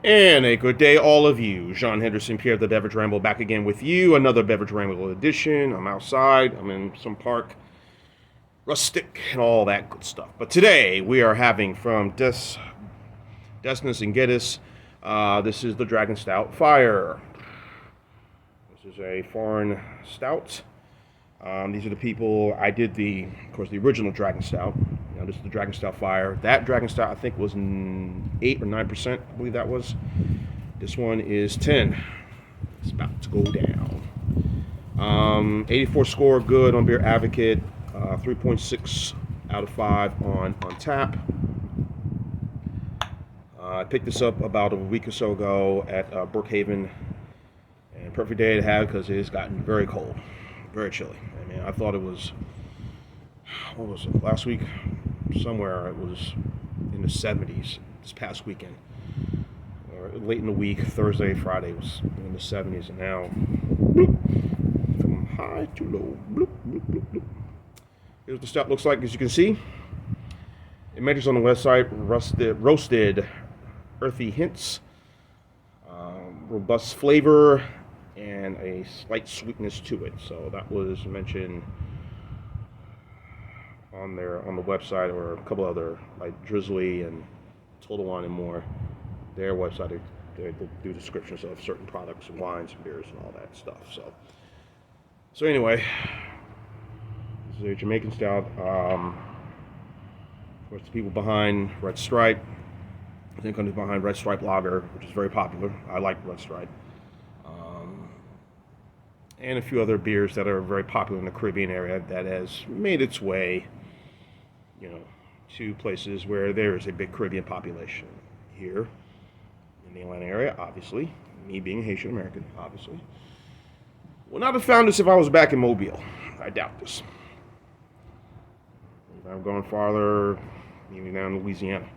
And a good day, all of you. Jean Henderson, Pierre the Beverage Ramble, back again with you. Another Beverage Ramble edition. I'm outside. I'm in some park, rustic, and all that good stuff. But today we are having from Desnoes and Geddes. This is the Dragon Stout Fire. This is a foreign stout. These are the people I did of course, the original Dragon Stout. This is the Dragon Stout Fire. That Dragon Stout, I think, was 8 or 9%. I believe that was. This one is 10. It's about to go down. 84 score, good on Beer Advocate. 3.6 out of 5 on tap. I picked this up about a week or so ago at Brookhaven. And perfect day to have because it has gotten very cold, very chilly. I mean, I thought it was, what was it, last week? Somewhere it was in the 70s this past weekend. Late in the week, Thursday, Friday was in the 70s, and now bloop, from high to low. Bloop, bloop, bloop, bloop. Here's what the stout looks like, as you can see. It mentions on the website roasted earthy hints, robust flavor, and a slight sweetness to it. So that was mentioned on the website, or a couple other, like Drizzly and Total Wine and More. Their website, they do descriptions of certain products and wines and beers and all that stuff. So anyway, this is a Jamaican stout. Of course, the people behind Red Stripe, I think under behind Red Stripe Lager, which is very popular. I like Red Stripe. And a few other beers that are very popular in the Caribbean area that has made its way, to places where there is a big Caribbean population. Here in the Atlanta area, obviously, me being Haitian American, obviously, would not have found this if I was back in Mobile. I doubt this. If I'm going farther, maybe down in Louisiana,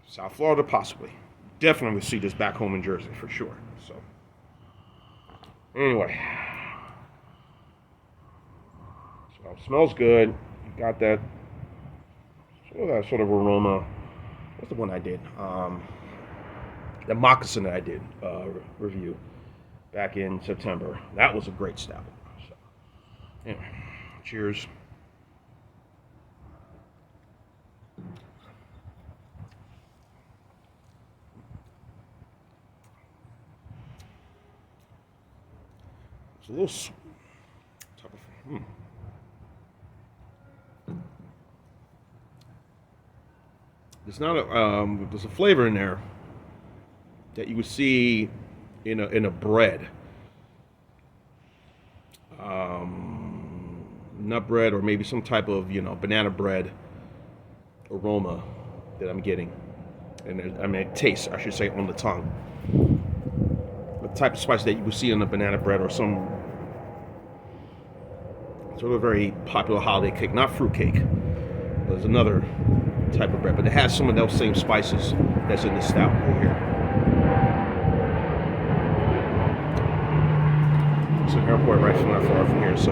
South Florida, possibly. Definitely would see this back home in Jersey for sure. So, anyway, so it smells good. You got that sort of aroma. What's the one I did? The moccasin that I did review back in September. That was a great stout. So, anyway, cheers. It's a little type of. There's not there's a flavor in there that you would see in a bread, nut bread, or maybe some type of banana bread aroma that I'm getting, and taste, I should say, on the tongue. The type of spice that you would see in a banana bread or some sort of very popular holiday cake, not fruit cake. There's another type of bread, but it has some of those same spices that's in the stout right here. It's an airport right not far from here, so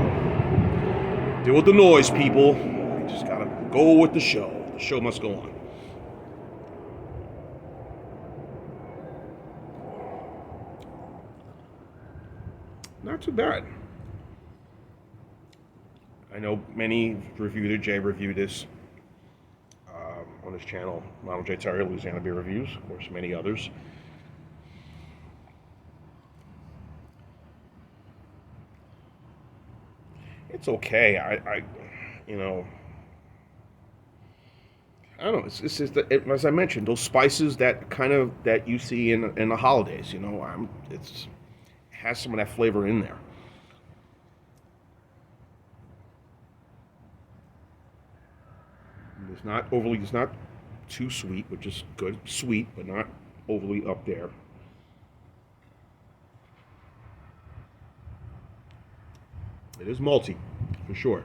deal with the noise, people. You just gotta go with the show. The show must go on. Not too bad. I know many reviewed it. Jay reviewed this on his channel, Ronald J. Terry, Louisiana Beer Reviews. Of course, many others. It's okay. I don't know. It's just as I mentioned, those spices that you see in the holidays. It has some of that flavor in there. It's not too sweet, which is good. Sweet, but not overly up there. It is malty, for sure.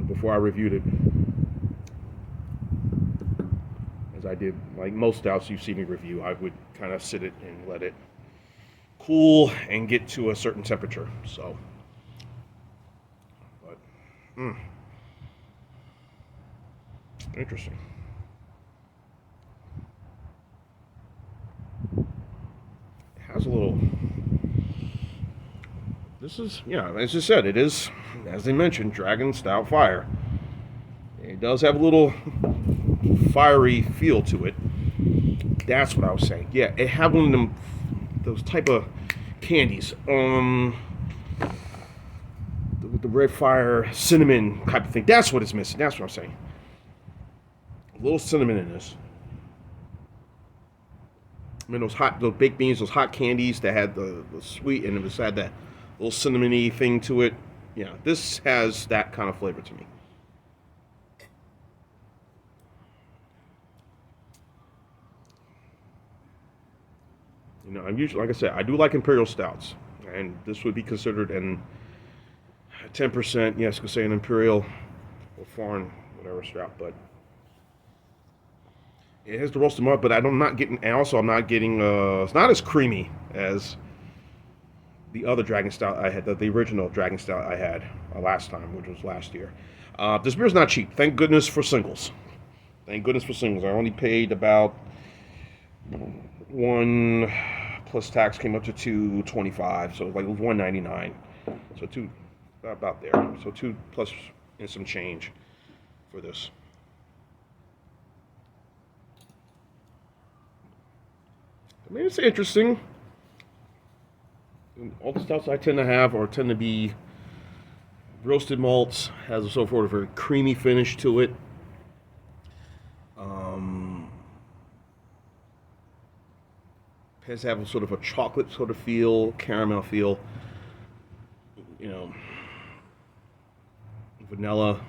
Before I reviewed it, as I did, like most stouts you see me review, I would kind of sit it and let it cool and get to a certain temperature. So, but, interesting. has a little. This is, as I said, it is, as they mentioned, Dragon Stout Fire. It does have a little fiery feel to it. That's what I was saying. Yeah, it had one of them, those type of candies. The red fire, cinnamon type of thing. That's what it's missing. That's what I'm saying. A little cinnamon in this. I mean, those baked beans, those hot candies that had the sweet, and it was had that little cinnamony thing to it. Yeah, this has that kind of flavor to me. I'm usually, like I said, I do like imperial stouts, and this would be considered an 10%. Yes, could say an imperial or foreign, whatever stout, but it has the roasted malt. But I'm not getting. And also, I'm not getting. It's not as creamy as the other Dragon Stout I had, the original Dragon Stout I had last time, which was last year. This beer's not cheap. Thank goodness for singles. Thank goodness for singles. I only paid about one plus tax came up to $2.25, so it was like $1.99. So two, about there. So two plus and some change for this. I mean, it's interesting. All the stouts I tend to have tend to be roasted malts, has a sort of a very creamy finish to it. Has to have a sort of a chocolate sort of feel, caramel feel, vanilla,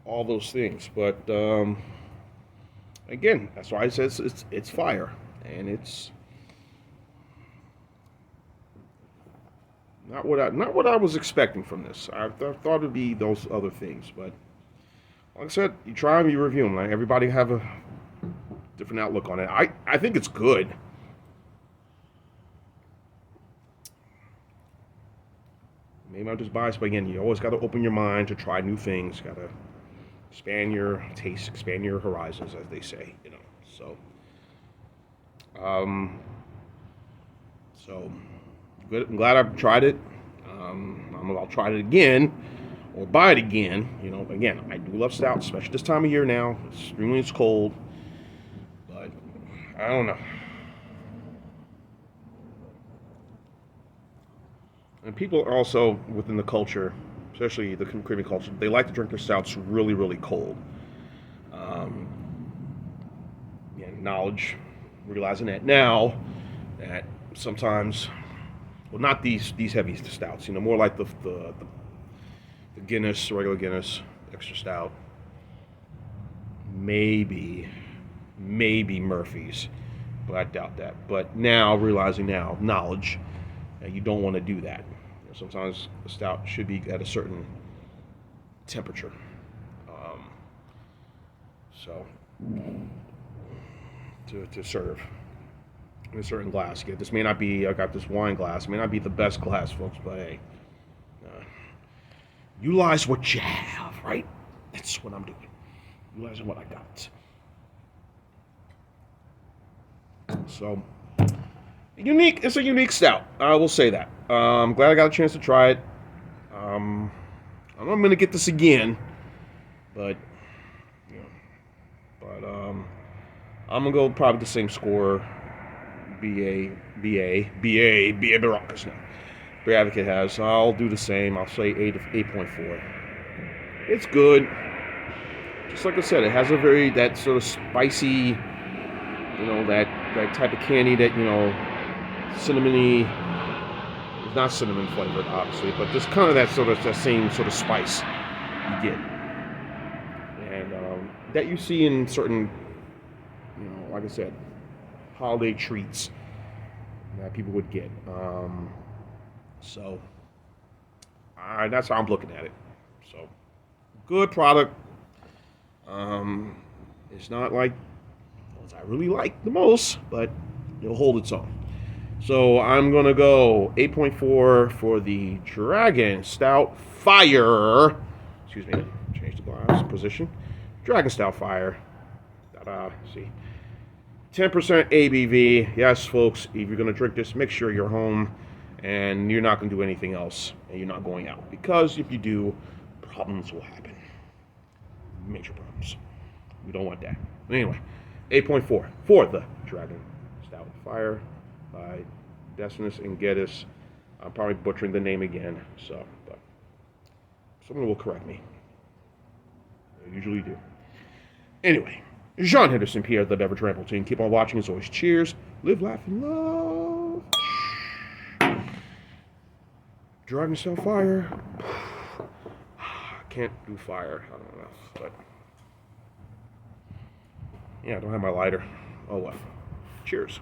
all those things. But again, that's why I said it's fire, and it's not what I was expecting from this. I thought it'd be those other things, but like I said, you try them, you review them. Like, everybody have a different outlook on it. I think it's good. Maybe I'm just biased, but again, you always got to open your mind to try new things. Got to expand your taste, expand your horizons, as they say. So, good. I'm glad I tried it. I'll try it again, or buy it again. Again, I do love stout, especially this time of year now. It's cold, but I don't know. And people are also within the culture, especially the Caribbean culture, they like to drink their stouts really, really cold. Knowledge, realizing that now, that sometimes, well, not these heavy stouts, more like the Guinness, regular Guinness, extra stout, maybe Murphy's, but I doubt that. But now, realizing now, knowledge, you don't want to do that. Sometimes a stout should be at a certain temperature. To serve in a certain glass. This may not be, I got this wine glass, it may not be the best glass, folks, but hey, utilize what you have, right? That's what I'm doing. Utilizing what I got. So, it's a unique stout. I will say that. I'm glad I got a chance to try it. I don't know if I'm going to get this again, but I'm going to go probably the same score BA Baracus now. Beer Advocate has. I'll do the same. I'll say 8.4. It's good. Just like I said, it has that sort of spicy, that type of candy that, cinnamony. It's not cinnamon flavored, obviously, but just kind of that same sort of spice you get. And that you see in certain, like I said, holiday treats that people would get. So that's how I'm looking at it. So good product. It's not like ones I really like the most, but it'll hold its own. So I'm gonna go 8.4 for the Dragon Stout Fire. Excuse me, change the glass position. Dragon Stout Fire. See, 10% ABV. Yes, folks, if you're going to drink this, make sure you're home and you're not going to do anything else and you're not going out. Because if you do, problems will happen. Major problems. We don't want that. Anyway, 8.4 for the Dragon Stout Fire by Desnoes and Geddes. I'm probably butchering the name again, but someone will correct me. They usually do. Anyway, John Henderson, Pierre, the Beverage Ramble team. Keep on watching as always. Cheers. Live, laugh, and love. Dragon Stout Fire. Can't do fire. I don't know, but yeah, I don't have my lighter. Oh well. Cheers.